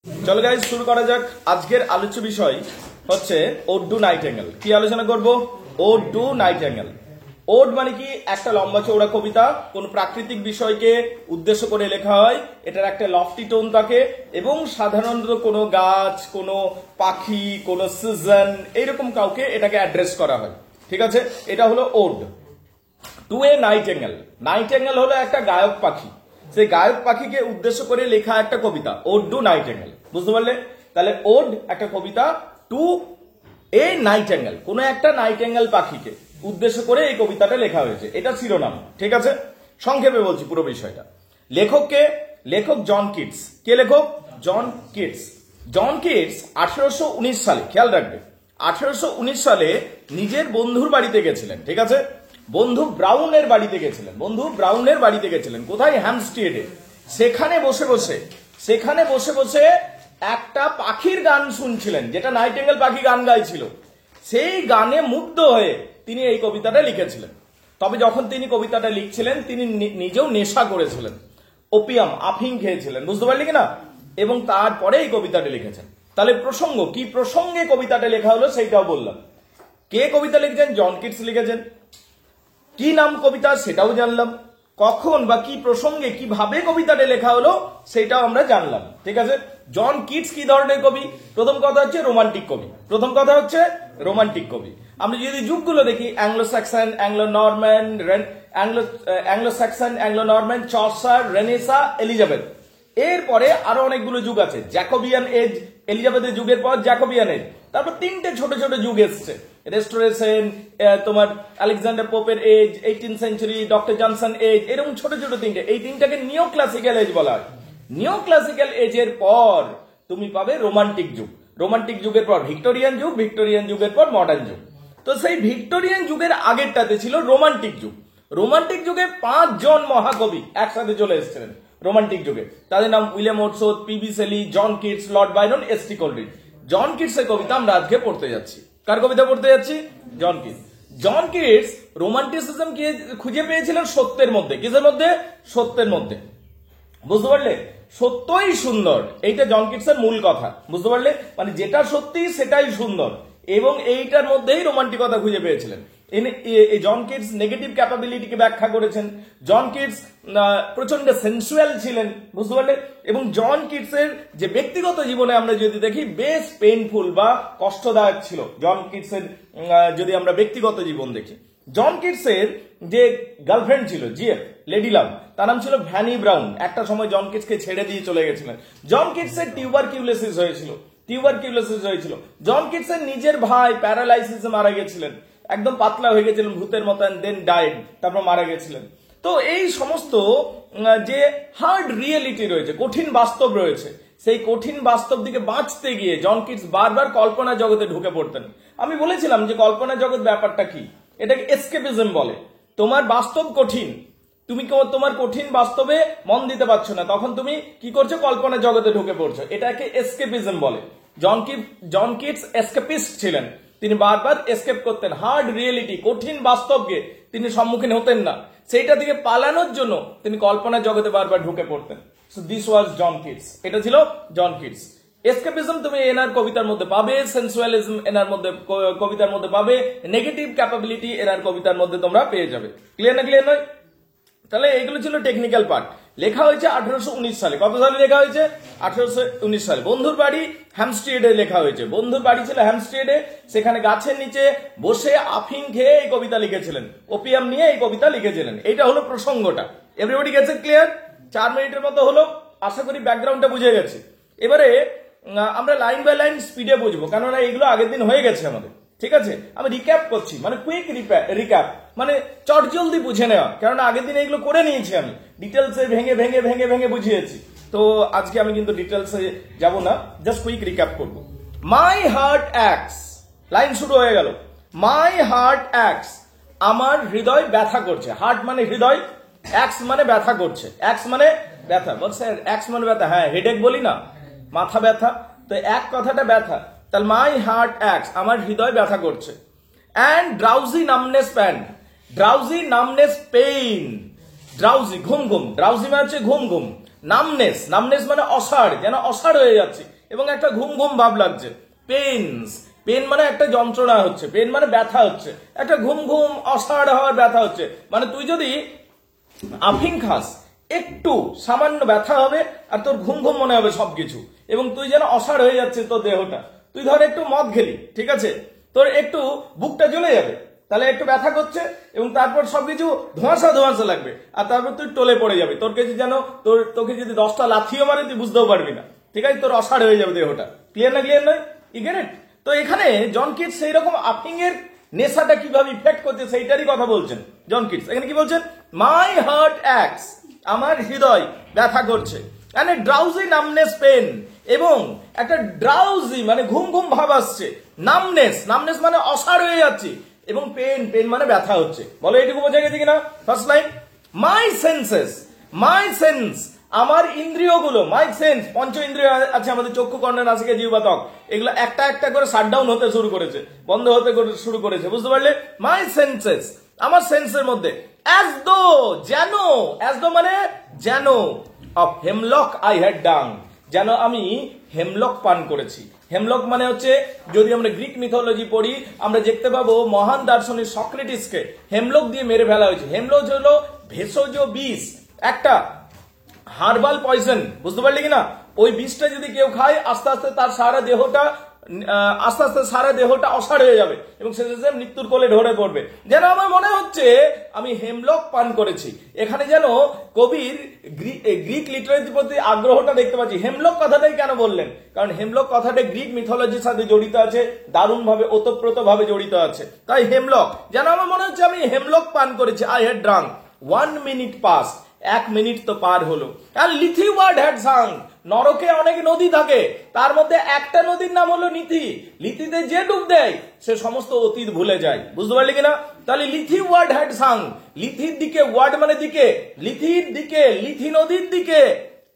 চলো গাইজ শুরু করা যাক। আজকের আলোচ্য বিষয় হচ্ছে ওড টু নাইটিঙ্গেল। কি আলোচনা করব? Ode to nightingale. ওড মানে কি? একটা লম্বা চৌড়া কবিতা, কোন প্রাকৃতিক বিষয়কে উদ্দেশ্য করে লেখা হয়। এটার একটা লফটি টোন থাকে এবং সাধারণত কোনো গাছ, কোনো পাখি, কোনো সিজন, এইরকম কাউকে এটাকে অ্যাড্রেস করা হয়। ঠিক আছে, এটা হলো ode to a nightingale. Nightingale হলো একটা গায়ক পাখি, সেই গায়ক পাখিকে উদ্দেশ্য করে লেখা একটা কবিতা, ওড টু নাইটিঙ্গেল। বুঝতে পারলে? তাহলে ওড একটা কবিতা টু এ নাইটিঙ্গেল, কোন একটা নাইটিঙ্গেল পাখিকে উদ্দেশ্য করে এই কবিতাটা লেখা হয়েছে, এটা শিরোনাম। ঠিক আছে, সংক্ষেপে বলছি পুরো বিষয়টা। লেখককে, লেখক জন কিটস। কে লেখক? জন কিটস। জন কিটস 1819 সালে, খেয়াল রাখবে, 1819 সালে নিজের বন্ধুর বাড়িতে গেছিলেন। ঠিক আছে, বন্ধু ব্রাউনের বাড়িতে গেছিলেন। বন্ধু ব্রাউনের বাড়িতে গেছিলেন কোথায়? হ্যাম্পস্টেডে। সেখানে বসে বসে একটা পাখির গান শুনছিলেন, যেটা নাইটিঙ্গেল পাখি গান গাইছিল। সেই গানে মুগ্ধ হয়ে তিনি এই কবিতাটা লিখেছিলেন। তবে যখন তিনি কবিতাটা লিখছিলেন, তিনি নিজেও নেশা করেছিলেন, ওপিয়াম, আফিং খেয়েছিলেন। বুঝতে পারলি কিনা? এবং তারপরে এই কবিতাটা লিখেছেন। তাহলে প্রসঙ্গ কি, প্রসঙ্গে কবিতাটা লেখা হলো সেইটাও বললাম। কে কবিতা লিখেছেন? জন কিটস লিখেছেন। কি নাম কবিতা সেটাও জানলাম। কখন বা কি প্রসঙ্গে কিভাবে কবিতাটা লেখা হলো সেটাও আমরা জানলাম। ঠিক আছে, জন কিটস কি ধরনের কবি? প্রথম কথা হচ্ছে রোমান্টিক কবি। প্রথম কথা হচ্ছে রোমান্টিক কবি। আমরা যদি যুগগুলো দেখি, Anglo Saxon, Anglo Norman, Anglo Saxon, Anglo Norman, Chaucer, Renaissance, Elizabeth. এরপরে আরো অনেকগুলো যুগ আছে। জ্যাকোবিয়ান এজ, এলিজাবেথের যুগের পর জ্যাকোবিয়ান এজ। তারপর তিনটে ছোট ছোট যুগ এসছে, রেস্টোরেশন, তোমার আলেকজান্ডার পোপের age, 18th century, doctor Johnson age, এরকম ছোট ছোট তিনটে। এই তিনটাকে নিও ক্লাসিক্যাল এজ বলা হয়। নিও ক্লাসিক্যাল এজের পর তুমি পাবে রোমান্টিক যুগ। রোমান্টিক যুগের পর ভিক্টোরিয়ান যুগ, ভিক্টোরিয়ান যুগের পর মডার্ন যুগ। তো সেই ভিক্টোরিয়ান যুগের আগেরটাতে ছিল রোমান্টিক যুগ। রোমান্টিক যুগে 5 জন মহাকবি একসাথে চলে এসেছিলেন রোমান্টিক যুগে। তাদের নাম William Wordsworth, PB Shelley, John Keats, lord Byron, ST. Coleridge. John Keats এর কবিতা আমরা আজকে পড়তে যাচ্ছি। কার কবিতা পড়তে যাচ্ছি? John Keats. John Keats romanticism কি খুঁজে পেয়েছিলেন? সত্যের মধ্যে। কিসের মধ্যে? সত্যের মধ্যে। বুঝতে পারলে? সত্যই সুন্দর, এইটা জন কিটসের মূল কথা। বুঝতে পারলে? মানে যেটা সত্যি সেটাই সুন্দর, এবং এইটার মধ্যেই রোমান্টিকতা খুঁজে পেয়েছিলেন। জন কিটস নেগেটিভ ক্যাপাবিলিটিকে ব্যাখ্যা করেছেন। জন কিটস প্রচন্ড সেন্সুয়াল ছিলেন। বুঝতে পারলে? এবং জন কিটসের যে ব্যক্তিগত জীবনে আমরা যদি দেখি, বেশ পেইনফুল বা কষ্টদায়ক ছিল জন কিটসের। যদি আমরা ব্যক্তিগত জীবন দেখি, জন কিটসের যে গার্লফ্রেন্ড ছিল, জিএফ, লেডি লাভ, তার নাম ছিল ভ্যানি ব্রাউন। একটা সময় জন কিটসকে ছেড়ে দিয়ে চলে গেছিলেন। জন কিটসের টিউবারকিউলোসিস হয়েছিল। জন কিটসের নিজের ভাই প্যারালাইসিসে মারা গেছিলেন, একদম পাতলা হয়ে গেছিলেন ভূতের মতন, দেন ডাইড, তারপর মারা গেছিলেন। তো এই সমস্ত যে হার্ড রিয়েলিটি রয়েছে, কঠিন বাস্তব রয়েছে, সেই কঠিন বাস্তব দিকে বাঁচতে গিয়ে জন কিটস বারবার কল্পনা জগতে ঢুকে পড়তেন। আমি বলেছিলাম যে কল্পনা জগৎ ব্যাপারটা কি, এটাকে এসকেপিজম বলে। তোমার বাস্তব কঠিন, তুমি তোমার কঠিন বাস্তবে মন দিতে পারছো না, তখন তুমি কি করছো? কল্পনা জগতে ঢুকে পড়ছো। এটাকে এসকেপিজম বলে। জন কিটস এসকেপিস্ট ছিলেন। তিনি বারবার এসকেপ করতেন হার্ড রিয়েলিটি, কঠিন বাস্তবকে তিনি সম্মুখীন হতেন না। সেইটা থেকে পালানোর জন্য তিনি কল্পনা জগতে বারবার ঢুকে পড়তেন। So this was John Keats. এটা ছিল জন কিটস। এসকেপিজম তুমি এনার কবিতার মধ্যে পাবে, সেন্সুয়ালিজম এনার মধ্যে কবিতার মধ্যে পাবে, নেগেটিভ ক্যাপাবিলিটি এনার কবিতার মধ্যে তোমরা পেয়ে যাবে। ক্লিয়ার না? ক্লিয়ার নয়? তাহলে এগুলো ছিল টেকনিক্যাল পার্ট। লেখা হয়েছে 1819 সালে। কত সালে লেখা হয়েছে? 1819 সালে। বন্ধুর বাড়ি হ্যাম্পস্টেডে লেখা হয়েছে। বন্ধুর বাড়ি ছিল হ্যাম্পস্টেডে। সেখানে গাছের নিচে বসে আফিং খেয়ে এই কবিতা লিখেছিলেন, ওপিয়াম নিয়ে এই কবিতা লিখেছিলেন। এইটা হলো প্রসঙ্গটা। এভরিবডি গেছে? ক্লিয়ার? 4 মিনিটের মতো হলো, আশা করি ব্যাকগ্রাউন্ডটা বুঝে গেছে। এবারে আমরা লাইন বাই লাইন স্পিডে বুঝবো, কেননা এগুলো আগের দিন হয়ে গেছে আমাদের। ঠিক আছে, আমি রিক্যাপ করছি, মানে কুইক রিক্যাপ, মানে চট জলদি বুঝে নেওয়া, কেননা আগের দিন এগুলো করে নিয়েছি আমি, ডিটেলসে ভেঙে ভেঙে ভেঙে ভেঙে বুঝিয়েছি। তো আজকে আমি কিন্তু ডিটেলসে যাব না, জাস্ট কুইক রিক্যাপ করবো। মাই হার্ট অ্যাক্স, লাইন শুরু হয়ে গেল। মাই হার্ট অ্যাক্স, আমার হৃদয় ব্যথা করছে। হার্ট মানে হৃদয়, অ্যাক্স মানে ব্যথা করছে। অ্যাক্স মানে ব্যথা। বলছে অ্যাক্স মানে ব্যথা, হ্যাঁ হেডেক বলি না, মাথা ব্যথা, তো এক কথাটা ব্যথা। তাহলে মাই হার্ট অ্যাক্স, আমার হৃদয় ব্যথা করছে। And drowsy numbness pain, drowsy numbness pain, drowsy ঘুম ঘুম, ড্রাউজি মানে হচ্ছে ঘুম ঘুম, নামনেস, নামনেস মানে অসাড়, যেন অসাড় হয়ে যাচ্ছে এবং একটা ঘুম ঘুম ভাব লাগছে। পেনস, পেন মানে একটা যন্ত্রণা হচ্ছে, পেন মানে ব্যথা হচ্ছে, একটা ঘুম ঘুম অসাড় হওয়ার ব্যথা হচ্ছে। মানে তুই যদি আফিং খাস একটু সামান্য ব্যথা হবে আর তোর ঘুম ঘুম মনে হবে সবকিছু, এবং তুই যেন অসাড় হয়ে যাচ্ছে তোর দেহটা। তুই ধর একটু মদ খেলি, ঠিক আছে, তোর একটু বুকটা জ্বলে যাবে, তাহলে একটু ব্যথা করছে এবং তারপর সবকিছু ধোঁয়াশা ধোঁয়াশা লাগবে, আর তারপর তুই টলে পড়ে যাবে। তোর কাছে যেন তোকে যদি 10টা লাথিও মারে তুই বুঝতেও পারবি না, ঠিক আছে, তোর অসাড় হয়ে যাবে দেহটা। ক্লিয়ার না, ক্লিয়ার নয়? You get it? তো এখানে জন কিটস সেই রকম আফিং এর নেশাটা কিভাবে ইফেক্ট করছে সেইটারই কথা বলছেন জন কিটস। এখানে কি বলছেন? মাই হার্ট অ্যাক্টস, আমার হৃদয় ব্যথা করছে, and a drowsy numbness pain, এবং একটা ড্রাউজি মানে ঘুম ঘুম ভাব আসছে, নামনেস, নামনেস মানে অসাড় হয়ে যাচ্ছে, এবং পেন, পেন মানে ব্যথা হচ্ছে। বলো এটুকু বোঝা গেছে কিনা? ফার্স্ট লাইন, মাই সেন্সেস, মাই সেন্স, আমার ইন্দ্রিয়গুলো, মাই সেন্স, পঞ্চ ইন্দ্রিয় আছে আমাদের, চক্ষু, কর্ণ, নাসিকা, জিহ্বা, ত্বক, এগুলো একটা একটা করে শাটডাউন হতে শুরু করেছে, বন্ধ হতে শুরু করেছে, বুঝতে পারলে? মাই সেন্সেস, আমার সেন্সের মধ্যে, অ্যাজ দো, যেন, অ্যাজ দো মানে যেন, অফ হেমলক আই হ্যাড ডাং, যেন আমি হেমলক পান করেছি। হেমলক মানে হচ্ছে, যদি আমরা গ্রিক মিথোলজি পড়ি আমরা দেখতে পাবো মহান দার্শনিক সক্রেটিসকে হেমলক দিয়ে মেরে ফেলা হয়েছে। হেমলক হলো ভেষজ বিষ, একটা হার্বাল পয়জন, বুঝতে পারলি কিনা? ওই বিষটা যদি কেউ খায় আস্তে আস্তে তার সারা দেহটা অসাড় হয়ে যাবে এবং শেষে মৃত্যুর কোলে ঢলে পড়বে। যেন আমার মনে হচ্ছে আমি হেমলক পান করেছি। এখানে যেন কবির গ্রিক লিটারেচারের প্রতি আগ্রহটা দেখতে পাচ্ছি। হেমলক কথাটাই কেন বললেন? কারণ হেমলক কথাটা গ্রিক মিথোলজির সাথে জড়িত আছে, দারুণভাবে ওতপ্রোত ভাবে জড়িত আছে। তাই হেমলক, যেন আমার মনে হচ্ছে আমি হেমলক পান করেছি। I had drunk, 1 minute pass, 1 minute তো পার হলো। আর লিথি ওয়ার্ড হ্যাড সাং, নরকে অনেক নদী থাকে, তার মধ্যে একটা নদীর নাম হলো লিথি। লিথিতে যে ডুব দেয় সে সমস্ত অতীত ভুলে যায়, বুঝতে পারলি কিনা? তাহলে লিথি ওয়ার্ড হ্যাড সাং, লিথির দিকে, ওয়ার্ড মানে দিকে, লিথির দিকে, লিথি নদীর দিকে,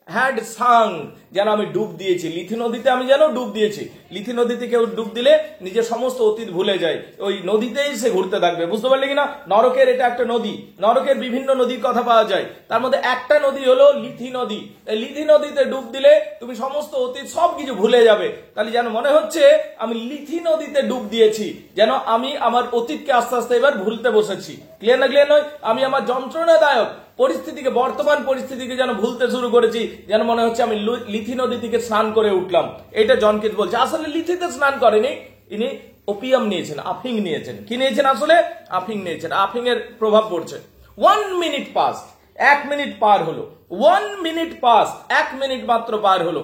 হ্যাড সাং, যেন আমি ডুব দিয়েছি, লিথি নদীতে আমি যেন ডুব দিয়েছি। লিথি নদীতে কেউ ডুব দিলে নিজের সমস্ত অতীত ভুলে যায়, ওই নদীতেই সে ঘুরতে থাকবে, বুঝতে পারলে কিনা? নরকের এটা একটা নদী, নরকের বিভিন্ন নদীর কথা পাওয়া যায়, তার মধ্যে একটা নদী হলো লিথি নদী। লিথি নদীতে ডুব দিলে তুমি সমস্ত অতীত সবকিছু ভুলে যাবে। তাহলে যেন মনে হচ্ছে আমি লিথি নদীতে ডুব দিয়েছি, যেন আমি আমার অতীতকে আস্তে আস্তে এবার ভুলতে বসেছি। ক্লিয়ার না, ক্লিয়ার নয়? আমি আমার যন্ত্রণাদায়ক পরিস্থিতিকে, বর্তমান পরিস্থিতিকে যেন ভুলতে শুরু করেছি, যেন মনে হচ্ছে আমি লিথি নদী থেকে স্নান করে উঠলাম। এটা জন কিটস বলছে। আসলে লিথিতে স্নান করেনি, ইনি ওপিয়াম নিয়েছেন, আফিং নিয়েছেন। কি নিয়েছেন? আসলে আফিং নিয়েছেন, আফিং এর প্রভাব পড়ছে। 1 মিনিট পাস, 1 মিনিট পার হলো, 1 মিনিট পাস, 1 মিনিট মাত্র পার হলো।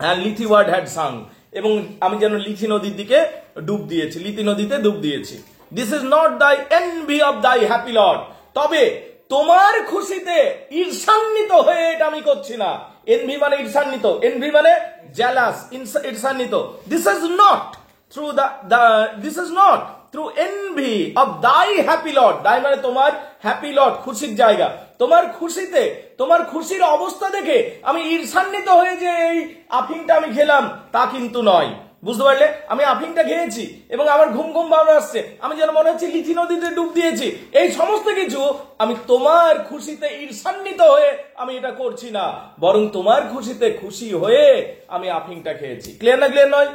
হ্যাঁ, লিথি ওয়ার্ড হ্যাড সাং, এবং আমি যেন লিথি নদীর দিকে ডুব দিয়েছি, লিথি নদীতে ডুব দিয়েছি। দিস ইজ নট দাই NV of thy happy Lord, তবে তোমার খুশিতে ঈর্ষান্বিত হয়ে এটা আমি করছি না। এনভি মানে ঈর্ষান্বিত, এনভি মানে জেলাস, ঈর্ষান্বিত। This is not through this is not through envy of thy happy lord, thy মানে তোমার, হ্যাপি লর্ড খুশির জায়গা। তোমার খুশিতে, তোমার খুশির অবস্থা দেখে আমি ঈর্ষান্বিত হয়ে যে এই আফিংটা আমি খেলাম তা কিন্তু নয়, বুঝতে পারলে? আমি আফিংটা খেয়েছি এবং আমার ঘুম ঘুম ভাব আসছে, আমি যেন মনে হচ্ছে লিথি নদীতে ডুব দিয়েছি। এই সমস্ত কিছু আমি তোমার খুশিতে ঈর্ষান্বিত হয়ে আমি এটা করছি না, বরং তোমার খুশিতে খুশি হয়ে আমি আফিংটা খেয়েছি। ক্লিয়ার না, ক্লিয়ার নয়?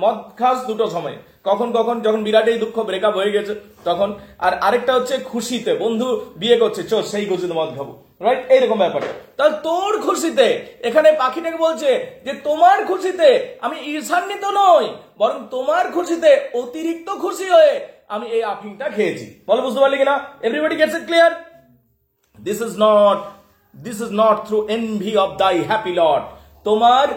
মদ খাস দুটো সময়, কখন কখন যখন বিরাট এই দুঃখ, ব্রেকআপ হয়ে গেছে তখন, আর আরেকটা হচ্ছে খুশিতে, বন্ধু বিয়ে করছে, চল সেই খুশিতে মদ খাবো, রাইট? এইরকম ব্যাপারটা। তাহলে তোর খুশিতে, এখানে পাখিটাকে বলছে যে তোমার খুশিতে আমি ঈর্ষান্বিত নই, বরং তোমার খুশিতে অতিরিক্ত খুশি হয়ে আমি এই আফিংটা খেয়েছি। বলো বুঝতে পারলি কিনা? Everybody gets it clear? This is not through envy of thy happy lord, তোমার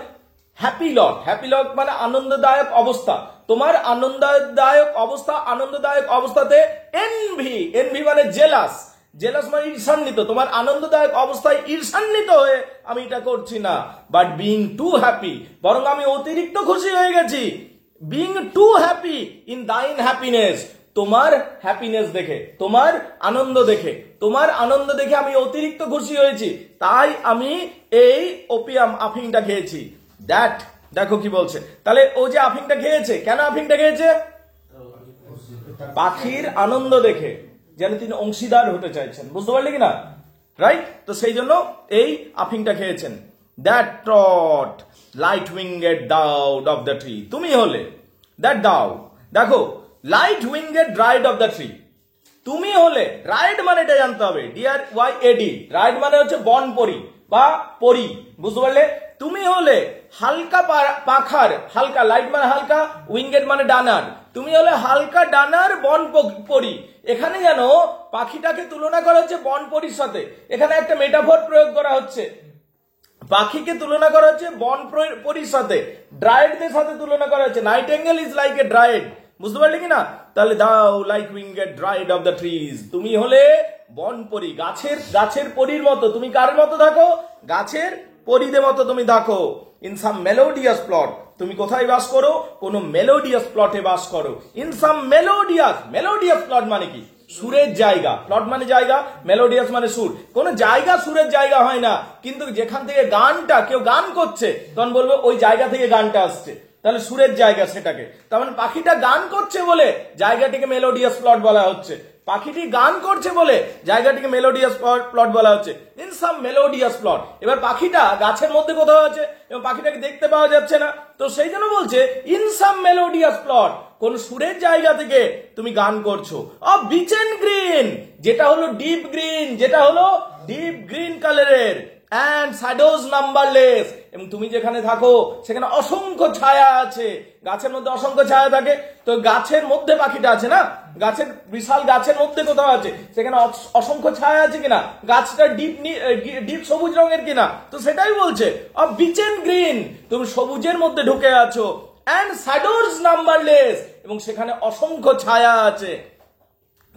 হ্যাপি লর্ড, হ্যাপি লর্ড মানে আনন্দদায়ক অবস্থা, তোমার আনন্দদায়ক অবস্থা, আনন্দদায়ক অবস্থাতে এনভি, এনভি মানে জেলাস, জেলাস মানে ঈর্ষান্বিত, তোমার আনন্দদায়ক অবস্থায় ঈর্ষান্বিত হয়ে আমি এটা করছি না। বাট বিং টু হ্যাপি, বরং আমি অতিরিক্ত খুশি হয়ে গেছি। Being two happy in thine happiness, তোমার হ্যাপিনেস দেখে, তোমার আনন্দ দেখে, তোমার আনন্দ দেখে আমি অতিরিক্ত খুশি হয়েছি, তাই আমি এই ওপিয়াম আফিংটা খেয়েছি। দ্যাট, দেখো কি বলছে। তাহলে ও যে আফিংটা খেয়েছে, কেন আফিংটা খেয়েছে? পাখির আনন্দ দেখে, যেন তিনি অংশীদার হতে চাইছেন, বুঝতে পারলি কিনা? রাইট? তো সেই জন্য এই আফিংটা খেয়েছেন। That trot light winged dowd off the tree, তুমি হলে দ্যাট ডাউ, দেখো light winged ride off the tree, তুমি হলে, রাইড মানে এটা জানতে হবে, ডিআর ওয়াই এডি, রাইড মানে হচ্ছে বনপরি বা পরি, বুঝতে পারলে? তুমি হলে হালকা পাখার, হালকা, লাইট মানে হালকা, উইংগেট মানে ডানার, তুমি হলে হালকা ডানার বন পরি। এখানে যেন পাখিটাকে তুলনা করা হচ্ছে বনপরির সাথে, এখানে একটা মেটাফর প্রয়োগ করা হচ্ছে, পাখিকে তুলনা করা হচ্ছে বন পরির সাথে, ড্রাইডদের সাথে তুলনা করা হচ্ছে। Nightingale is like a dryad, বুঝতে পারলে কিনা? তাহলে thou like winged dryad of the trees, তুমি হলে বনপরি, গাছের পরীর মতো। তুমি কার মতো থাকো? গাছের পরিদের মতো তুমি থাকো। ইন সাম মেলোডিয়াস প্লট, তুমি কোথায় বাস করো? কোন মেলোডিয়াস প্লটে বাস করো। ইন সাম মেলোডিয়াস প্লট মানে কি? সুরের জায়গা। প্লট মানে জায়গা, মেলোডিয়াস মানে সুর। কোন জায়গা সুরের জায়গা হয় না, কিন্তু যেখান থেকে গানটা কেউ গান করছে তখন বলবো ওই জায়গা থেকে গানটা আসছে, তাহলে সুরের জায়গা সেটাকে। তার মানে পাখিটা গান করছে বলে জায়গাটিকে মেলোডিয়াস প্লট বলা হচ্ছে, পাখিটি গান করছে বলে জায়গাটিকে মেলোডিয়াস প্লট বলা হচ্ছে। ইন সাম মেলোডিয়াস প্লট, এবার পাখিটা গাছের মধ্যে কোথাও আছে এবং পাখিটাকে দেখতে পাওয়া যাচ্ছে না, তো সেই জন্য বলছে ইন সাম মেলোডিয়াস প্লট, কোন সুরের জায়গা থেকে তুমি গান করছো। অফ বিচ এন্ড গ্রিন, যেটা হলো ডিপ গ্রিন, যেটা হলো ডিপ গ্রিন কালারের, অ্যান্ড শ্যাডোজ নাম্বারলেস, এবং তুমি যেখানে থাকো সেখানে অসংখ্য ছায়া আছে। গাছের মধ্যে অসংখ্য ছায়া থাকে, তো গাছের মধ্যে পাখিটা আছে না, গাছের বিশাল গাছের মধ্যে কোথাও আছে, সেখানে অসংখ্য ছায়া আছে কিনা, গাছটা ডিপ সবুজ রঙের কিনা, তো সেটাই বলছে অফ বিচ এন্ড গ্রিন, তুমি সবুজের মধ্যে ঢুকে আছো, অ্যান্ড শ্যাডোজ নাম্বারলেস, এবং সেখানে অসংখ্য ছায়া আছে।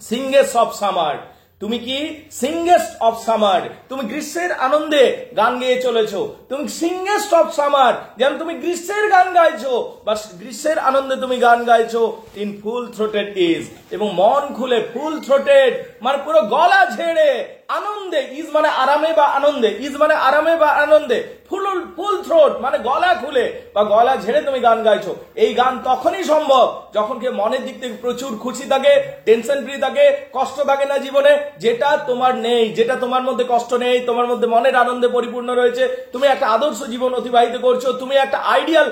সিঙ্গেস্ট অফ সামার, তুমি কি সিঙ্গেস্ট অফ সামার, তুমি গ্রীষ্মের আনন্দে গান গেয়ে চলেছো, তুমি সিঙ্গেস্ট অফ সামার, যেন তুমি গ্রীষ্মের গান গাইছো বা গ্রীষ্মের আনন্দে তুমি গান গাইছো। ইন ফুল থ্রোটেড ইজ, এবং মন খুলে, ফুল থ্রোটেড মানে পুরো গলা ঝেড়ে, আনন্দে, ইজ মানে আরামে বা আনন্দে, ইজ মানে আরামে বা আনন্দে, ফুল থ্রোট মানে গলা খুলে বা গলা ঝেড়ে তুমি গান গাইছো। এই গান তখনই সম্ভব যখন কেউ মনের দিক থেকে প্রচুর খুশি থাকে, টেনশন ফ্রি থাকে, কষ্ট থাকে না জীবনে, যেটা তোমার নেই, যেটা তোমার মধ্যে কষ্ট নেই, তোমার মধ্যে মনের আনন্দে পরিপূর্ণ রয়েছে, তুমি একটা আদর্শ জীবন অতিবাহিত করছো, তুমি একটা আইডিয়াল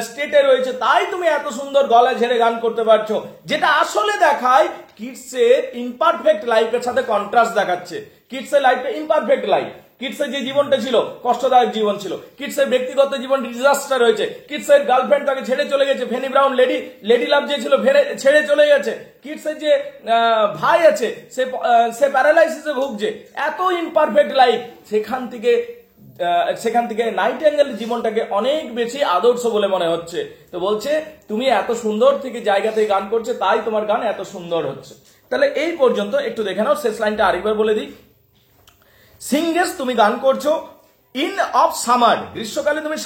স্টেটে রয়েছে, তাই তুমি এত সুন্দর গলা ঝেড়ে গান করতে পারছো, যেটা আসলে দেখায় কিডসের ইমপারফেক্ট লাইফের সাথে কন্ট্রাস্ট দেখাচ্ছে। কিডসের লাইফে ইমপারফেক্ট লাইফ, কিডসের যে জীবনটা ছিল কষ্টদায়ক জীবন ছিল, কিডসের ব্যক্তিগত জীবন ডিজাস্টার হয়েছে, কিডসের গার্লফ্রেন্ড তাকে ছেড়ে চলে গেছে, ফেনি ব্রাউন লেডি লাভ যে ছিল ছেড়ে চলে গেছে, কিডসের যে ভাই আছে সে প্যারালাইসিসে ভুগছে, এত ইমপারফেক্ট লাইফ, সেখান থেকে নাইটেঙ্গেল জীবনটাকে অনেক বেশি আদর্শ বলে মনে হচ্ছে। তো বলছে তুমি এত সুন্দর থেকে জায়গা থেকে গান করছে, তাই তোমার গান এত সুন্দর হচ্ছে। তাহলে এই পর্যন্ত একটু দেখে নাও, শেষ লাইনটা আরেকবার বলে দিই। সিঙ্গেস, তুমি গান করছো ইন অফ সামার, গ্রীষ্মকালে তুমি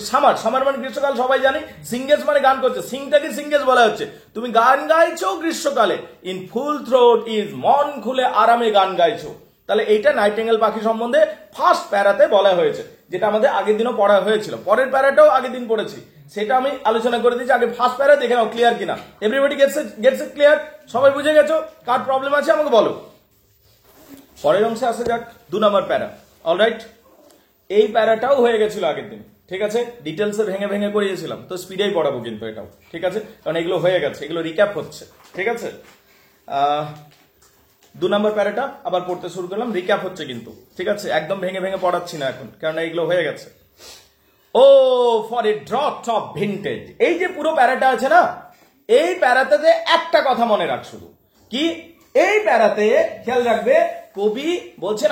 সামার মানে গ্রীষ্মকাল সবাই জানি, সিঙ্গেস মানে গান করছে, সিংটাকে সিঙ্গেস বলা হচ্ছে, তুমি গান গাইছো গ্রীষ্মকালে। ইন ফুল থ্রোট ইজ, মন খুলে আরামে গান গাইছো। তাহলে এইটা নাইটেঙ্গেল পাখি সম্বন্ধে ফার্স্ট প্যারাতে বলা হয়েছে, যেটা আমাদের আগের দিনও পড়া হয়েছিল, পরের প্যারাটাও আগের দিন পড়েছি, সেটা আমি আলোচনা করে দিচ্ছি। আগে ফার্স্ট প্যারা দেখে নাও ক্লিয়ার কিনা, এভরিবডি গেটস ইট ক্লিয়ার? সবাই বুঝে গেছো? কার প্রবলেম আছে আমাকে বলো। পরের অংশে আসে যাক, 2 নম্বর প্যারা। অলরাইট, এই প্যারাটাও হয়ে গেছিল আগের দিন, ঠিক আছে, ডিটেলসে ভেঙে ভেঙে করিয়েছিলাম, তো স্পিডেই পড়াবো কিন্তু এটাও, ঠিক আছে, কারণ এগুলো হয়ে গেছে, এগুলো রিক্যাপ হচ্ছে, ঠিক আছে। 2 নম্বর প্যারাটা আবার পড়তে শুরু করলাম, রিক্যাপ হচ্ছে কিন্তু, ঠিক আছে, একদম ভেঙে ভেঙে পড়াচ্ছি না এখন, কারণ এগুলো হয়ে গেছে। O for a draught of vintage, এই যে পুরো প্যারাটা আছে না, এই প্যারাতে একটা কথা মনে রাখ শুধু, কি এই প্যারাতে খেয়াল রাখবে, কবি বলছেন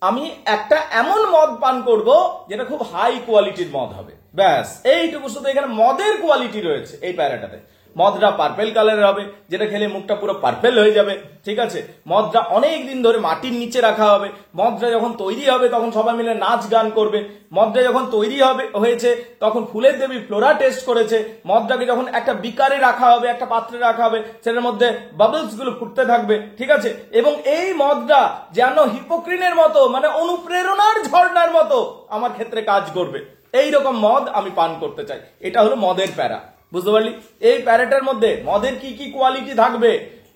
আমি একটা এমন মদ পান করব যেটা খুব হাই কোয়ালিটির মদ হবে, ব্যাস এইটুকু শুধু। এখানে মদের কোয়ালিটি রয়েছে এই প্যারাটাতে। মদটা পার্পেল কালারের হবে, যেটা খেলে মুখটা পুরো পার্পেল হয়ে যাবে, ঠিক আছে। মদটা অনেক দিন ধরে মাটির নিচে রাখা হবে, মদটা যখন তৈরি হবে তখন সবাই মিলে নাচ গান করবে। মদটা যখন তৈরি হয়েছে তখন ফুলের দেবী ফ্লোরা টেস্ট করেছে। মদটাকে যখন একটা বিকারে রাখা হবে, একটা পাত্রে রাখা হবে, সেটার মধ্যে বাবলস গুলো ফুটতে থাকবে, ঠিক আছে। এবং এই মদটা যেন হিপোক্রিনের মতো, মানে অনুপ্রেরণার ঝর্ণার মতো আমার ক্ষেত্রে কাজ করবে, এইরকম মদ আমি পান করতে চাই। এটা হলো মদের প্যারা, বুঝতে পারলি? এই প্যারাটার মধ্যে মদের কি কি কোয়ালিটি থাকবে,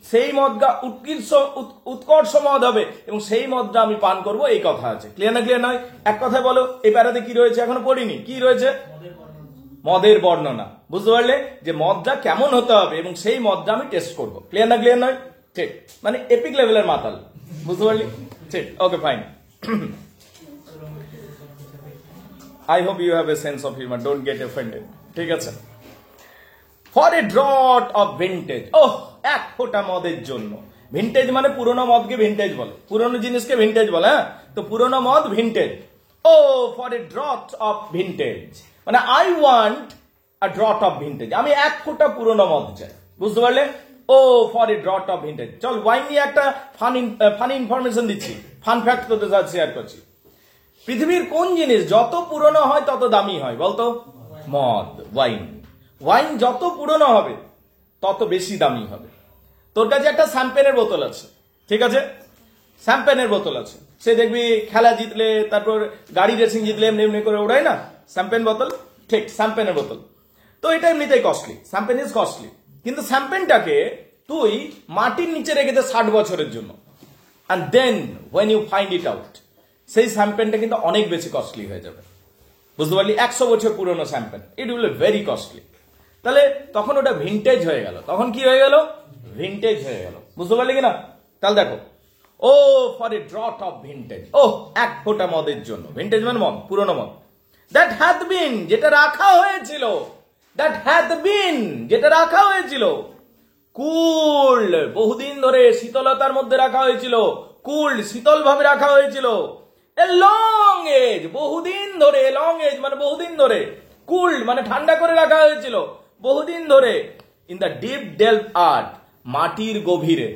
সেই মদটা উৎকর্ষ মদ হবে এবং সেই মদটা আমি পান করব, এই কথা আছে। ক্লিয়ার না ক্লিয়ার নয়? এক কথায় বলো, এই প্যারাতে কি রয়েছে এখনো পড়িনি, কি রয়েছে? মদের বর্ণনা। বুঝতে পারলে যে মদটা কেমন হতে হবে এবং সেই মদটা আমি টেস্ট করব। ক্লিয়ার না ক্লিয়ার নয়? ঠিক, মানে এপিক লেভেলের মাতাল। বুঝতে পারলি? ঠিক, okay fine. I hope you have a sense of humor. Don't get offended. ঠিক আছে? For a draught of vintage. এক ফোঁটা মদের জন্য। ভিন্টেজ মানে পুরনো মদকে ভিন্টেজ বলে, পুরনো জিনিসকে ভিন্টেজ বলে। হ্যাঁ, তো পুরনো মদ vintage. For a draught of vintage. মানে I want a draught of vintage. আমি এক ফোঁটা পুরনো মদ চাই। বুঝতে পারলে? For a draught of vintage. চল, ওয়াইন নিয়ে একটা ফানি ইনফরমেশন দিচ্ছি, ফান ফ্যাক্ট তোদের সাথে শেয়ার করছি। পৃথিবীর কোন জিনিস যত পুরনো হয় তত দামি হয় বলতো? মদ, ওয়াইন। ওয়াইন যত পুরনো হবে তত বেশি দামি হবে। তোর কাছে একটা শ্যাম্পেনের বোতল আছে, ঠিক আছে? শ্যাম্পেনের বোতল আছে, সে দেখবি খেলা জিতলে, তারপর গাড়ি রেসিং জিতলে এমনি এমনি করে ওড়ায় না শ্যাম্পেন বোতল। ঠিক, শ্যাম্পেনের বোতল। তো এটা এমনিতেই কস্টলি, শ্যাম্পেন ইজ কস্টলি। কিন্তু শ্যাম্পেনটাকে তুই মাটির নিচে রেখে দে 60 বছরের জন্য, and then when you find it out, সেই শ্যাম্পেনটা কিন্তু অনেক বেশি কস্টলি হয়ে যাবে। বুঝতে পারলি? 100 বছর পুরনো champagne, it will be very costly. তাহলে তখন ওটা ভিন্টেজ হয়ে গেল। তখন কি হয়ে গেল? ভিন্টেজ হয়ে গেল। বুঝতে পারলি কিনা? তাহলে দেখো, for a draught of vintage. এক ফোঁটা মদের জন্য। ভিন্টেজ মানে মদ, পুরনো মদ। দ্যাট হ্যাথ বিন, যেটা রাখা হয়েছিল। দ্যাট হ্যাথ বিন, যেটা রাখা হয়েছিল। কুল্ড, বহুদিন ধরে শীতলতার মধ্যে রাখা হয়েছিল। কুল্ড, শীতল ভাবে রাখা হয়েছিল। এ লং এজ, বহুদিন ধরে। লং এজ মানে বহুদিন ধরে। কুল্ড মানে ঠান্ডা করে রাখা হয়েছিল বহুদিন ধরে। ইন দ্য ডিপ ডেলভ আর্থ, মাটির গভীরে।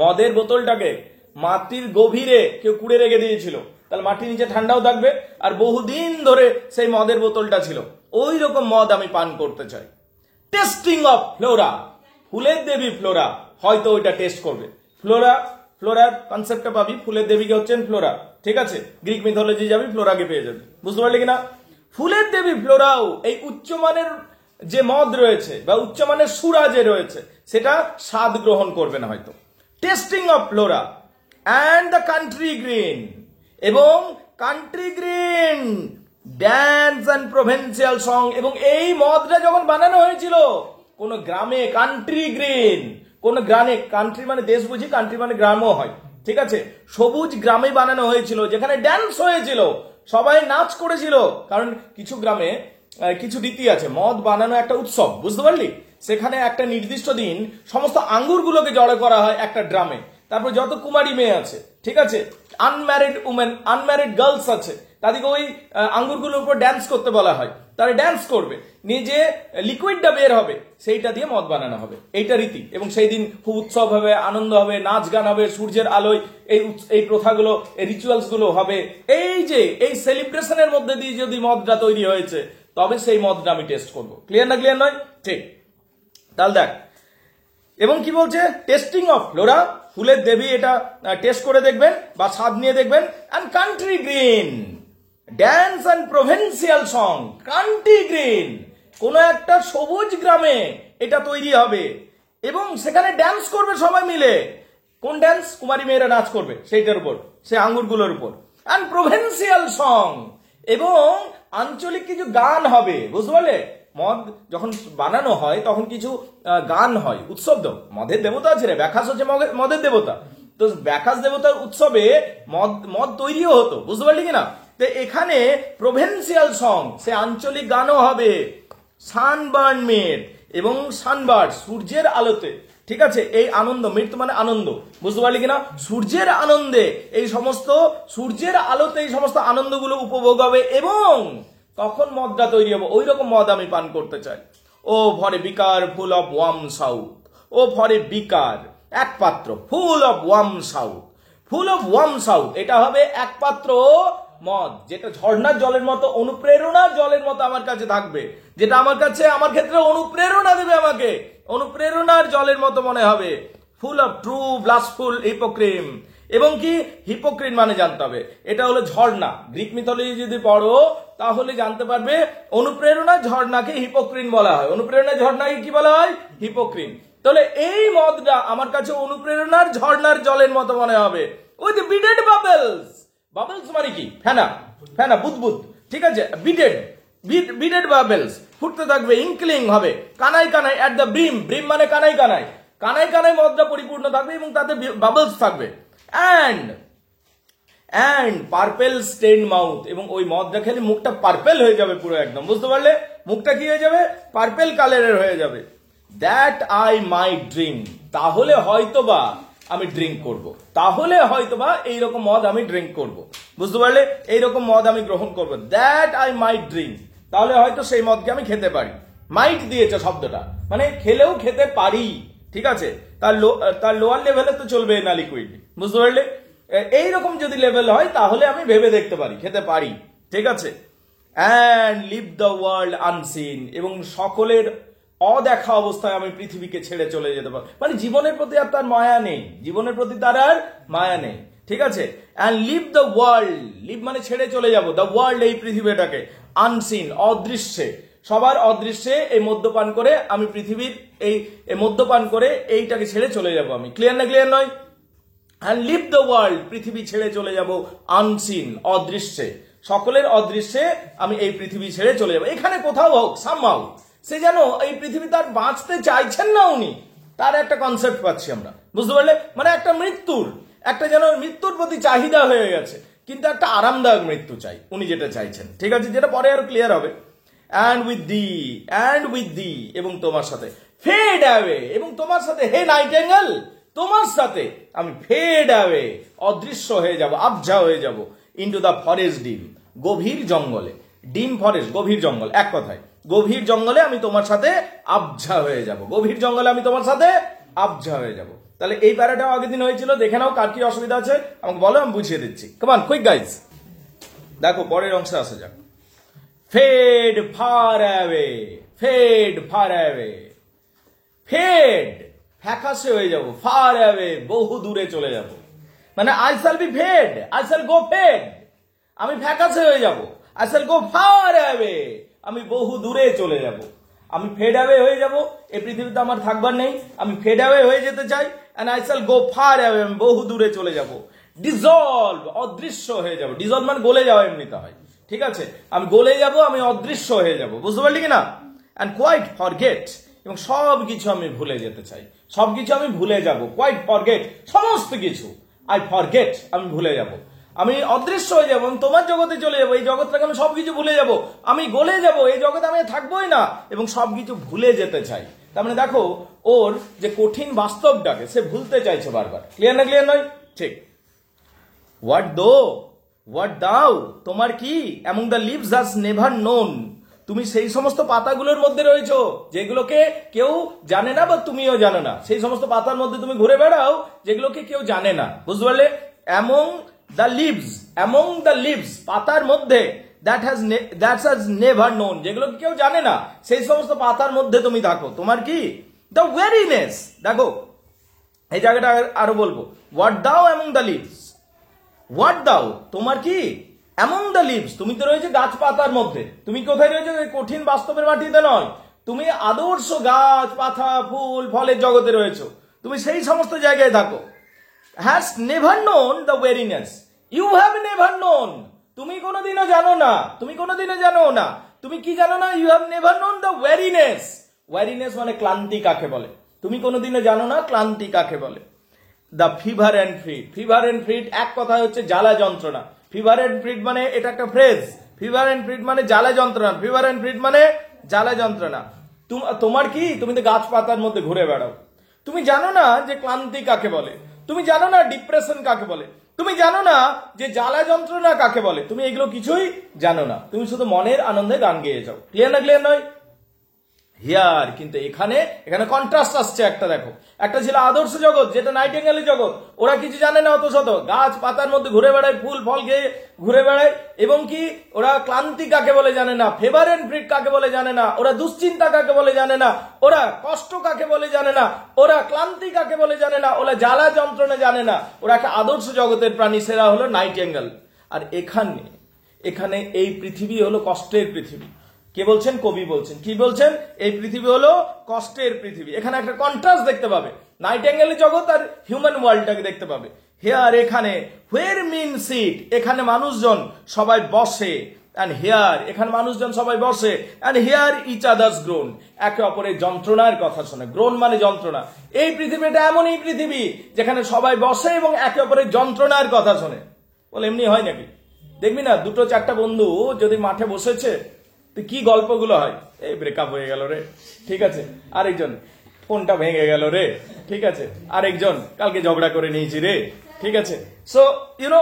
মদের বোতলটাকে মাটির গভীরে কেউ কুড়ে রেখে দিয়েছিল, তাহলে মাটির নিচে ঠান্ডাও থাকবে, আর বহুদিন ধরে সেই মদের বোতলটা ছিল। ওই রকম মদ আমি পান করতে চাই। টেস্টিং অফ ফ্লোরা, ফুলের দেবী ফ্লোরা হয়তো ওইটা টেস্ট করবে। ফ্লোরার কনসেপ্টটা পাবি, ফুলের দেবীকে হচ্ছেন ফ্লোরা। ঠিক আছে? গ্রিক মিথোলজি যাবি, ফ্লোরাকে পেয়ে যাবি। বুঝতে পারলি কিনা? ফুলের দেবী ফ্লোরাও এই উচ্চমানের যে মদ রয়েছে বা উচ্চমানের সুরা যে রয়েছে সেটা স্বাদ গ্রহণ করবে না হয়তো। Tasting of flora and the country green, এবং country green dance and provincial song. এবং এই মদটা যখন বানানো হয়েছিল কোন গ্রামে, কান্ট্রি গ্রিন, কোন গ্রামে, কান্ট্রি মানে দেশ বুঝি, কান্ট্রি মানে গ্রামও হয়। ঠিক আছে? সবুজ গ্রামে বানানো হয়েছিল, যেখানে ড্যান্স হয়েছিল, সবাই নাচ করেছিল। কারণ কিছু গ্রামে কিছু রীতি আছে, মদ বানানো একটা উৎসব। বুঝতে পারলি? সেখানে একটা নির্দিষ্ট দিন সমস্ত আঙ্গুরগুলোকে জড়ো করা হয় একটা ড্রামে। তারপর যত কুমারী মেয়ে আছে, ঠিক আছে, আনম্যারিড উমেন, আনম্যারিড গার্লস আছে, তাদেরকে ওই আঙ্গুরগুলোর উপর ড্যান্স করতে বলা হয়। তারা ড্যান্স করবে, নিজে লিকুইডটা বের হবে, সেইটা দিয়ে মদ বানানো হবে। এইটা রীতি। এবং সেই দিন খুব উৎসব হবে, আনন্দ হবে, নাচ গান হবে, সূর্যের আলোয় এই প্রথাগুলো, এই রিচুয়ালস গুলো হবে। এই যে এই সেলিব্রেশনের মধ্যে দিয়ে যদি মদটা তৈরি হয়েছে, তবে সেই মদটা আমি টেস্ট করবো। ক্লিয়ার না ক্লিয়ার নয়? ঠিক। তাহলে দেখ, এবং কি বলছে? টেস্টিং অফ ফ্লোরা, ফুলের দেবী, এটা টেস্ট করে দেখবেন বা স্বাদ নিয়ে দেখবেন। And country green dance and provincial song. Country green, কোন একটা সবুজ গ্রামে এটা তৈরি হবে এবং সেখানে ড্যান্স করবে সবাই মিলে। কোন ড্যান্স? কুমারী মেয়েরা নাচ করবে সেইটার উপর, সে আঙ্গুরগুলোর উপর। অ্যান্ড প্রভিন্সিয়াল সং, এবং আঞ্চলিক কিছু গান হবে। বুঝতে পারলে? মদ যখন বানানো হয় তখন কিছু গান হয়, উৎসব। মদের দেবতা আছে রে, ব্যাখাস হচ্ছে মদের দেবতা। তো ব্যাখাস দেবতার উৎসবে মদ তৈরিও হতো। বুঝতে পারলি কিনা? তো এখানে প্রভিন্সিয়াল সং, সে আঞ্চলিক গানও হবে। সানবার্ন মেড, এবং সানবার্ন, সূর্যের আলোতে। ঠিক আছে? এই আনন্দ, মৃত্যু মানে আনন্দ। বুঝতে পারলি কিনা? সূর্যের আনন্দে, এই সমস্ত সূর্যের আলোতে এই সমস্ত আনন্দগুলো উপভোগ হবে এবং তখন মদটা তৈরি হবে। ওই রকম মদ আমি পান করতে চাই। For a beaker full of warm south. For a beaker, এক পাত্র, full of warm south. Full of warm south, এটা হবে এক পাত্র মদ, যেটা ঝর্ণার জলের মতো, অনুপ্রেরণার জলের মতো আমার কাছে থাকবে, যেটা আমার ক্ষেত্রে অনুপ্রেরণা দেবে, আমাকে অনুপ্রেরণার জলের মতো মনে হবে। ফুল অফ ট্রু ব্লাসফুল হিপোক্রিন, এবং কি হিপোক্রিন মানে জানতে হবে এটা হলো ঝর্ণা। গ্রিক মিথোলজি যদি পড়ো তাহলে জানতে পারবে অনুপ্রেরণা ঝর্ণাকে হিপোক্রিন বলা হয়। অনুপ্রেরণা ঝর্ণাকে কি বলা হয়? হিপোক্রিন। তাহলে এই মদটা আমার কাছে অনুপ্রেরণার ঝর্ণার জলের মতো মনে হবে, উইথ বিডেড বাবলস। বাবলস মানে কি? ফেনা, ফেনা, বুদবুদ, ঠিক আছে, বিডেড, বিডেড বাবলস ফুটতে থাকবে, ইনক্লিং হবে, Kanai Kanai at the brim, brim মানে কানাই কানাই, কানাই কানাই মদটা পরিপূর্ণ থাকবে এবং তাতে বাবলস থাকবে, অ্যান্ড পার্পেল স্টেন মাউথ, এবং ওই মদটা খেলে মুখটা পার্পেল হয়ে যাবে পুরো একদম, বুঝতে পারলে? মুখটা কি হয়ে যাবে? পার্পেল কালারের হয়ে যাবে। দ্যাট আই মাইট ড্রিঙ্ক, তাহলে হয়তোবা আমি ড্রিঙ্ক করব, তাহলে হয়তোবা এইরকম মদ আমি ড্রিঙ্ক করব, বুঝতে পারলে? এইরকম মদ আমি গ্রহণ করব। দ্যাট আই মাইট ড্রিঙ্ক, তাহলে হয়তো সেই মদকে আমি খেতে পারি। মাইট দিয়েছে শব্দটা, মানে খেলেও খেতে পারি, ঠিক আছে? তার লোয়ার লেভেলে তো চলবে না লিকুইড, বুঝতে পারলে? এইরকম যদি লেভেল হয় তাহলে আমি ভেবে দেখতে পারি, খেতে পারি, ঠিক আছে? And leave the world unseen, এবং সকলের অদেখা অবস্থায় আমি পৃথিবীকে ছেড়ে চলে যেতে পারি, মানে জীবনের প্রতি আর তার মায়া নেই, জীবনের প্রতি তার আর মায়া নেই, ঠিক আছে? And leave the world, leave মানে ছেড়ে চলে যাব, দ্য ওয়ার্ল্ড এই পৃথিবীটাকে, আনসিন অদৃশ্যে, সবার অদৃশ্যে এই মদ্যপান করে আমি পৃথিবীর এই মদ্যপান করে এইটাকে ছেড়ে চলে যাব আমি। ক্লিয়ার না? ক্লিয়ার নয়? অ্যান্ড লিভ দ্য ওয়ার্ল্ড, পৃথিবী ছেড়ে চলে যাব, আনসিন অদৃশ্যে, সকলের অদৃশ্যে আমি এই পৃথিবী ছেড়ে চলে যাব। এখানে কোথাও হোক সামহাউ সে যেন এই পৃথিবী তার বাঁচতে চাইছেন না উনি, তার একটা কনসেপ্ট পাচ্ছি আমরা, বুঝতে পারলে? মানে একটা মৃত্যুর, একটা যেন মৃত্যুর প্রতি চাহিদা হয়ে গেছে, কিন্তু একটা আরামদায়ক মৃত্যু চাই উনি, যেটা চাইছেন, ঠিক আছে? যেটা পরে আরো ক্লিয়ার হবে। অ্যান্ড উইথ দি, এবং তোমার সাথে, ফেড অ্যাওয়ে, এবং তোমার সাথে, হে নাইটেঙ্গেল, তোমার সাথে আমি ফেড অ্যাওয়ে, অদৃশ্য হয়ে যাব, আবঝা হয়ে যাব, ইনটু দ্য ফরেস্ট ডিম, গভীর জঙ্গলে, ডিম ফরেস্ট গভীর জঙ্গল, এক কথায় গভীর জঙ্গলে আমি তোমার সাথে আবঝা হয়ে যাব, গভীর জঙ্গলে আমি তোমার সাথে আবঝা হয়ে যাব। তাহলে এই প্যারাটাও আগের দিন হয়েছিল, দেখে নাও কার কি অসুবিধা আছে আমাকে বলো, আমি বুঝিয়ে দিচ্ছি। কাম অন কুইক গাইজ, দেখো পরের অংশে আসা যাক। Fade far away, fade far away, fade ফ্যাকাশে হয়ে যাব, ফার অ্যাওয়ে বহু দূরে চলে যাব, মানে I shall be fade, I shall go fade, আমি ফ্যাকাশে হয়ে যাব, I shall go far away, আমি বহু দূরে চলে যাব, আমি ফেড অ্যাওয়ে হয়ে যাব, এই পৃথিবীতে আমার থাকবার নেই, আমি ফেড অ্যাওয়ে হয়ে যেতে চাই, and I shall go far away, আমি বহু দূরে চলে যাব। ডিজলভ, অদৃশ্য হয়ে যাব, ডিজলভ মানে গলে যাওয়া এমনিতে হয়, ঠিক আছে? আমি গলে যাব, আমি অদৃশ্য হয়ে যাব, বুঝতে পারলি কিনা? অ্যান্ড কোয়াইট ফরগেট, এবং সব কিছু আমি ভুলে যেতে চাই, সবকিছু আমি ভুলে যাব, কোয়াইট ফরগেট, সমস্ত কিছু, আই ফরগেট, আমি ভুলে যাব, আমি অদৃশ্য হয়ে যাবো, তোমার জগতে চলে যাবো, এই জগৎটাকে আমি সবকিছু ভুলে যাব, আমি গলে যাব, এই জগতে আমি থাকবোই না, এবং সবকিছু ভুলে যেতে চাই। তার মানে দেখো ওর যে কঠিন বাস্তবটাকে সে ভুলতে চাইছে বারবার। ক্লিয়ার না? ক্লিয়ার নয়? ঠিক। হোয়াট দো, হোয়াট দাও, তোমার কি, অ্যামং দ্য লিভস হাজ নেভার নোন, তুমি সেই সমস্ত পাতাগুলোর মধ্যে রয়েছো যেগুলোকে কেউ জানে না, বা তুমিও জানো না, সেই সমস্ত পাতার মধ্যে তুমি ঘুরে বেড়াও যেগুলোকে কেউ জানে না, বুঝতে পারলে? অ্যামং দ্য লিভস, পাতার মধ্যে, দ্যাট হ্যাজ নেভার নোন, যেগুলোকে কেউ জানে না, সেই সমস্ত পাতার মধ্যে তুমি থাকো। তোমার কি, দ্য ওয়েরিনেস, দেখো এই জায়গাটা আরো বলবো, হোয়াট দাও অ্যামং দ্য লিভস, হোয়াট দাও তোমার কি, অ্যামং দ্য লিভস, তুমি তো রয়েছে গাছ পাতার মধ্যে, তুমি কোথায় রয়েছে? কঠিন বাস্তবের মাটিতে নয়, তুমি আদর্শ গাছ পাতা ফুল ফলের জগতে রয়েছো, তুমি সেই সমস্ত জায়গায় থাকো। Has never known the weariness, you have never known, তুমি কোনোদিনও জানো না, তুমি কোনোদিনও জানো না, তুমি কি জানো না? You have never known the weariness, weariness মানে ক্লান্তি কাকে বলে, তুমি কোনোদিনও জানো না ক্লান্তি কাকে বলে। The fever and fret, fever and fret এক কথা হচ্ছে জ্বালা যন্ত্রণা, ফিভার অ্যান্ড ফ্রিড মানে এটা একটা ফ্রেজ, ফিভার অ্যান্ড ফ্রিড মানে জ্বালা যন্ত্রণা, ফিভার অ্যান্ড ফ্রিড মানে জ্বালা যন্ত্রণা। তোমার কি, তুমি তো গাছ পাতার মধ্যে ঘুরে বেড়াও, তুমি জানো না যে ক্লান্তি কাকে বলে, তুমি জানো না ডিপ্রেশন কাকে বলে, তুমি জানো না যে জ্বালা যন্ত্রণা কাকে বলে, তুমি এগুলো কিছুই জানো না, তুমি শুধু মনের আনন্দে গান গেয়ে যাও। ক্লিয়ার না? ক্লিয়ার নয়? হিয়ার, কিন্তু এখানে কন্ট্রাস্ট আসছে একটা, দেখো একটা ছিল আদর্শ জগৎ যেটা নাইটেঙ্গেলের জগৎ, ওরা কিছু জানে না অত শত, গাছ পাতার মধ্যে ঘুরে বেড়ায়, ফুল ফল খেয়ে ঘুরে বেড়ায়, এবং কি ওরা ক্লান্তি কাকে বলে জানে না, ফেভার এন্ড ফ্রিড কাকে বলে জানে না, ওরা দুশ্চিন্তা কাকে বলে জানে না, ওরা কষ্ট কাকে বলে জানে না, ওরা ক্লান্তি কাকে বলে জানে না, ওরা জ্বালা যন্ত্রণা জানে না, ওরা একটা আদর্শ জগতের প্রাণী, সেরা হলো নাইটেঙ্গেল। আর এখানে এই পৃথিবী হলো কষ্টের পৃথিবী, কে বলছেন? কবি বলছেন। কি বলছেন? এই পৃথিবী হলো কষ্টের পৃথিবী। এখানে একটা কন্ট্রাস্ট দেখতে পাবে, নাইটেঙ্গেল জগৎ আর হিউম্যান ওয়ার্ল্ডটাকে দেখতে পাবে। হেয়ার এখানে, হোয়ার মিন সিট, এখানে মানুষজন সবাই বসে, অ্যান্ড হেয়ার এখানে মানুষজন সবাই বসে, and hear each others groan, একে অপরের যন্ত্রণার কথা শোনে। গ্রোন মানে যন্ত্রণা। এই পৃথিবীটা এমনই পৃথিবী যেখানে সবাই বসে এবং একে অপরের যন্ত্রণার কথা শোনে। বলে এমনি হয় নাকি? দেখবি না, দুটো চারটা বন্ধু যদি মাঠে বসেছে তো কি গল্পগুলো হয়, এই ব্রেকআপ হয়ে গেল রে, ঠিক আছে, আরেকজন ফোনটা ভেঙে গেল রে, ঠিক আছে, আরেকজন কালকে ঝগড়া করে নিয়েছি রে, ঠিক আছে। সো ইউনো,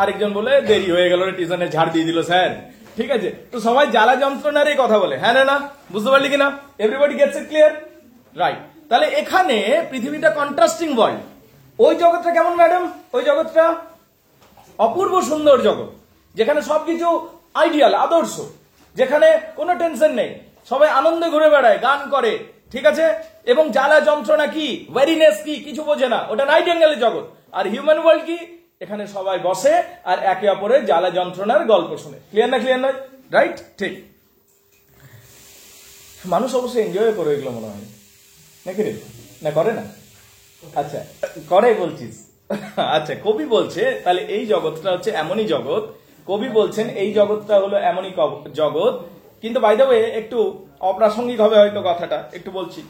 আরেকজন বলে দেরি হয়ে গেল রে, টিউশনে ঝাড় দিয়ে দিল স্যার, ঠিক আছে। তো সবাই জ্বালা যন্ত্রণারই কথা বলে, হ্যাঁ না? বুঝতে পারলি কিনা? Everybody gets it clear, right? তাহলে এখানে পৃথিবীটা কন্ট্রাস্টিং ওয়ার্ল্ড। ওই জগৎটা কেমন ম্যাডাম? ওই জগৎটা অপূর্ব সুন্দর জগৎ, যেখানে সবকিছু আইডিয়াল, আদর্শ, যেখানে কোনো টেনশন নেই, সবাই আনন্দে ঘুরে বেড়ায়, গান করে, ঠিক আছে, এবং জ্বালা যন্ত্রণা কি, ওয়ারিনেস কি, কিছু বোঝে না, ওটা নাইটেঙ্গেলের জগৎ। আর হিউম্যান ওয়ার্ল্ড কি? এখানে সবাই বসে আর একে অপরের জ্বালা যন্ত্রণার গল্প শুনে। ক্লিয়ার না? ক্লিয়ার নয়? রাইট, ঠিক। মানুষ অবশ্যই এনজয় করে এগুলো মনে হয় নাকি রে? না করে না? আচ্ছা, করে বলছিস। আচ্ছা, কবি বলছে তাহলে এই জগৎটা হচ্ছে এমনই জগৎ। কবি বলছেন এই জগৎটা হলো এমনই জগৎ। কিন্তু বাই দ্য ওয়ে একটু অপ্রাসঙ্গিক হবে হয়তো কথাটা, একটু বলছি।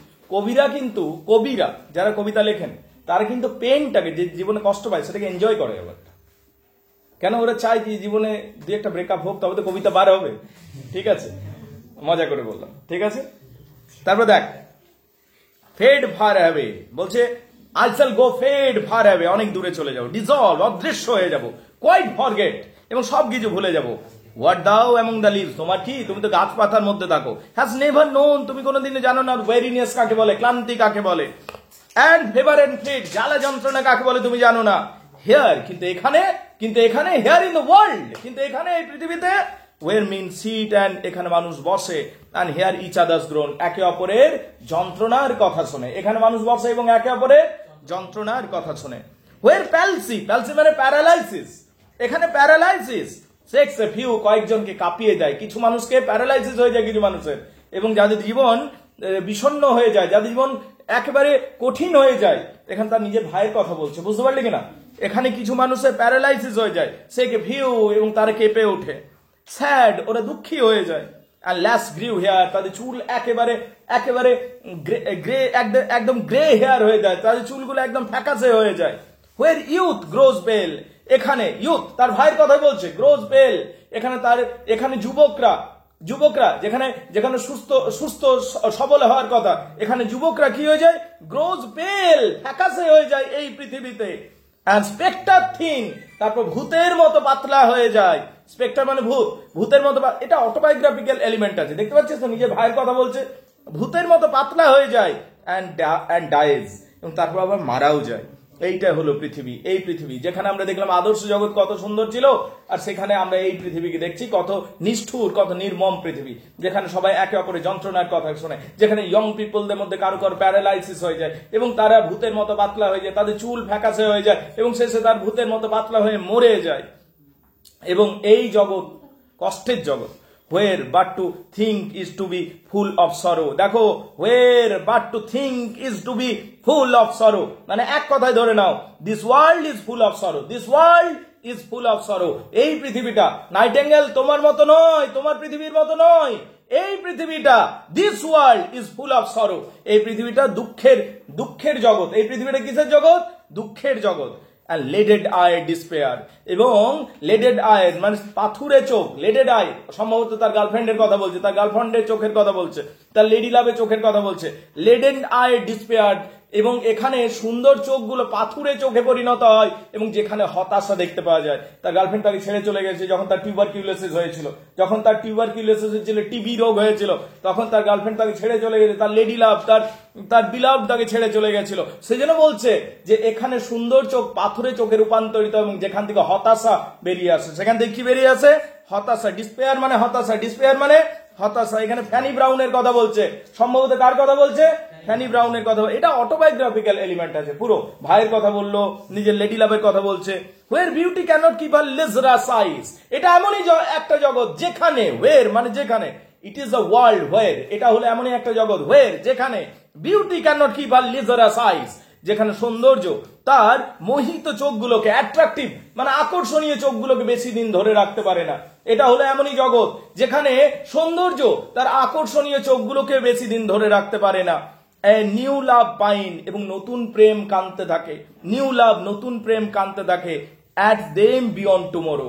কবিরা যারা কবিতা লেখেন তারা কিন্তু পেনটাকে, যে জীবনে কষ্ট পায় সেটাকে এনজয় করে। এবার কেন? ওরা চায় কি জীবনে দু একটা ব্রেকআপ হোক, তবে তো কবিতা বার হবে, ঠিক আছে, মজা করে বললাম, ঠিক আছে। তারপর দেখ, ফেড ফার অ্যাওয়ে বলছে, I shall go fade far away, অনেক দূরে চলে যাবো, ডিজলভ অদৃশ্য হয়ে যাবো, কোয়াইট ফরগেট, এবং সবকিছু ভুলে যাবো। হোয়াট দাও অ্যামং দ্য লিভস, তোমার কি? তুমি তো গাছপাতার মধ্যে থাকো। হ্যাজ নেভার নোন, তুমি কোনোদিনও জানো না ওয়েরিনেস কাকে বলে, ক্লান্তি কাকে বলে। অ্যান্ড ফেভার এন্ড ফেড, জ্বালা যন্ত্রণা কাকে বলে তুমি জানো না। হেয়ার, কিন্তু এখানে হেয়ার ইন দ্য ওয়ার্ল্ড, কিন্তু এখানে এই পৃথিবীতে, ওয়ের মিন সিট, অ্যান্ড এখানে মানুষ বসে, and hear each others groan, একে অপরের যন্ত্রণার কথা শোনে। এখানে মানুষ বসে এবং একে অপরের যন্ত্রণার কথা শোনে। হোয়ার প্যালসি, প্যালসি মানে প্যারালাইসিস, এখানে প্যারালাইসিস, সেক্স এ ফিউ, কয়েকজনকে কাঁপিয়ে দেয়, কিছু মানুষকে প্যারালাইসিস হয়ে যায় কিছু মানুষের, এবং যাদের জীবন বিষণ্ণ হয়ে যায়, যাদের জীবন একেবারে কঠিন হয়ে যায়। এখানে তার নিজের ভাইয়ের কথা বলছে, বুঝতে পারলি কিনা? এখানে কিছু মানুষের প্যারালাইসিস হয়ে যায়, সে কে ভিউ, এবং তারা কেঁপে ওঠে। স্যাড, ওরা দুঃখী হয়ে যায়। আর ল্যাস গ্রিউ হেয়ার, তাদের চুল একেবারে গ্রে, একদম গ্রে হেয়ার হয়ে যায়, তাদের চুলগুলো একদম ফ্যাকাসে হয়ে যায়। হোয়ার ইউথ গ্রোজ পেল, এখানে ইউথ তার ভাইয়ের কথা বলছে, গ্রোজ পেল, এখানে যুবকরা যেখানে সুস্থ সবল হওয়ার কথা, এখানে যুবকরা কি হয়ে যায়? গ্রোজ পেল, ফ্যাকাসে হয়ে যায় এই পৃথিবীতে। অ্যান্ড স্পেক্টার থিং, তারপর ভূতের মতো পাতলা হয়ে যায়। স্পেক্টার মানে ভূত, ভূতের মতো, এটা অটোবায়োগ্রাফিক্যাল এলিমেন্ট আছে, দেখতে পাচ্ছিস তো, নিজের ভাইয়ের কথা বলছে, ভূতের মতো পাতলা হয়ে যায়। অ্যান্ড ডাইজ, এবং তারপর আবার মারাও যায়। এইটা হলো পৃথিবী। এই পৃথিবী যেখানে আমরা দেখলাম আদর্শ জগৎ কত সুন্দর ছিল, আর সেখানে আমরা এই পৃথিবীকে দেখছি কত নিষ্ঠুর, কত নির্মম পৃথিবী, যেখানে সবাই একে অপরের যন্ত্রণার কথা শোনে, যেখানে ইয়ং পিপলদের মধ্যে কারো প্যারালাইসিস হয়ে যায়, এবং তারা ভূতের মতো পাতলা হয়ে যায়, তাদের চুল ফ্যাকাসে হয়ে যায়, এবং শেষে তার ভূতের মতো পাতলা হয়ে মরে যায়। এবং এই জগৎ কষ্টের জগৎ। Where but to think is to be full of sorrow, দেখো, where but to think is to be full of sorrow, মানে এক কথায় ধরে নাও, this world is full of sorrow, this world is full of sorrow। এই পৃথিবীটা, Nightingale তোমার মতো নয়, তোমার পৃথিবীর মতো নয়, এই পৃথিবীটা, this world is full of sorrow, এই পৃথিবীটা দুঃখের জগৎ। এই পৃথিবীটা কিসের জগৎ? দুঃখের জগৎ। and leaded eye despair, এবং leaded eye মানে পাথুরে চোখ, leaded eye সম্ভবত তার গার্লফ্রেন্ডের কথা বলছে, তার গার্লফ্রেন্ডের চোখের কথা বলছে, তার লেডি লাভের চোখের কথা বলছে, leaded eye despair, এবং এখানে সুন্দর চোখগুলো পাথুরে চোখে পরিণত হয়, এবং যেখানে হতাশা দেখতে পাওয়া যায়। তার গার্লফ্রেন্ড তাকে ছেড়ে চলে গেছে যখন তার টিউবারকিউলোসিস হয়েছিল, যখন তার টিউবারকিউলোসিস হয়েছিল, টিবি রোগ হয়েছিল, তখন তার গার্লফ্রেন্ড তাকে ছেড়ে চলে গেছে, তার লেডি লাভ, তার বিলাভ তাকে ছেড়ে চলে গেছিল। সেজন্য বলছে যে এখানে সুন্দর চোখ পাথুরে চোখে রূপান্তরিত, এবং যেখান থেকে হতাশা বেরিয়ে আসে, সেখান থেকে কি বেরিয়ে আসে? হতাশা। ডিসপেয়ার মানে হতাশা, ডিসপেয়ার মানে হতাশা। এখানে ফ্যানি ব্রাউনের কথা বলছে, সম্ভবত কার কথা বলছে? ফ্যানি ব্রাউনের কথা, এটা অটোবায়োগ্রাফিক্যাল এলিমেন্ট আছে পুরো। ভাইয়ের কথা বললো, নিজের লেডি লাভের কথা বলছে। Where beauty cannot keep her lustrous eyes, এটা এমনই একটা জগৎ যেখানে, হোয়ার মানে যেখানে, ইট ইজ আ ওয়ার্ল্ড হোয়ার, এটা হলো এমনই একটা জগৎ হোয়ার যেখানে beauty cannot keep her lustrous eyes, যেখানে সৌন্দর্য তার মোহিত চোখগুলোকে, অ্যাট্রাকটিভ মানে আকর্ষণীয় চোখগুলোকে বেশি দিন ধরে রাখতে পারে না। এটা হলো এমনই জগৎ যেখানে সৌন্দর্য তার আকর্ষণীয় চোখগুলোকে বেশি দিন ধরে রাখতে পারে না। নিউ লাভ পাইন, এবং নতুন প্রেম কাঁদতে থাকে, নিউ লাভ নতুন প্রেম কাঁদতে থাকে। অ্যাট দেম বিয়ন্ড টুমোরো,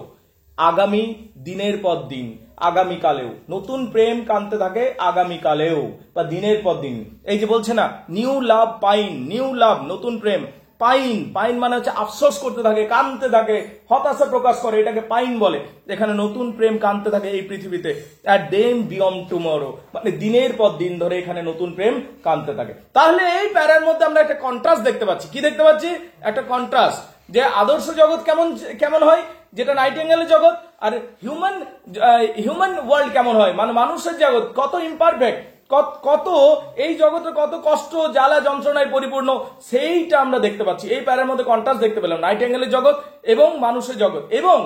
আগামী দিনের পর দিন, আগামীকালেও নতুন প্রেম কাঁদতে থাকে, আগামীকালেও বা দিনের পর দিন। এই যে বলছে না নিউ লাভ পাইন, নিউ লাভ নতুন প্রেম, পাইন, পাইন মানে হচ্ছে আফসোস করতে থাকে, কাঁদতে থাকে, হতাশা প্রকাশ করে, এটাকে পাইন বলে। এখানে নতুন প্রেম কাঁদতে থাকে এই পৃথিবীতে। অ্যাট দেম বিয়ন্ড টুমোরো মানে দিনের পর দিন ধরে এখানে নতুন প্রেম কাঁদতে থাকে। তাহলে এই প্যারার মধ্যে আমরা একটা কন্ট্রাস্ট দেখতে পাচ্ছি। কি দেখতে পাচ্ছি? একটা কন্ট্রাস্ট, যে আদর্শ জগৎ কেমন কেমন হয়, যেটা নাইটিঙ্গেলের জগৎ, আর হিউম্যান ওয়ার্ল্ড কেমন হয়, মানে মানুষের জগৎ কত ইমপারফেক্ট, কত এই জগতে কত কষ্ট জ্বালা যন্ত্রণায় পরিপূর্ণ, সেইটা আমরা দেখতে পাচ্ছি। এই প্যারার মধ্যে কন্ট্রাস্ট দেখতে পেলাম, নাইটিঙ্গেলের জগৎ এবং মানুষের জগৎ, এবং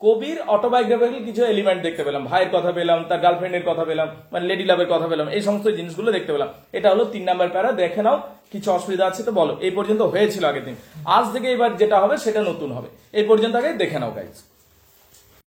কবির অটোবায়োগ্রাফিক্যাল কিছু এলিমেন্ট দেখতে পেলাম। ভাইয়ের কথা পেলাম, তার গার্লফ্রেন্ডের কথা পেলাম, মানে লেডি লাভের কথা পেলাম, এই সমস্ত জিনিসগুলো দেখতে পেলাম। এটা হলো 3 নাম্বার প্যারা। দেখে নাও, কিছু অসুবিধা আছে তো বলো। এই পর্যন্ত হয়েছিল আগের দিন, আজ থেকে এবার যেটা হবে সেটা নতুন হবে। এই পর্যন্ত আগে দেখে নাও গাইজ।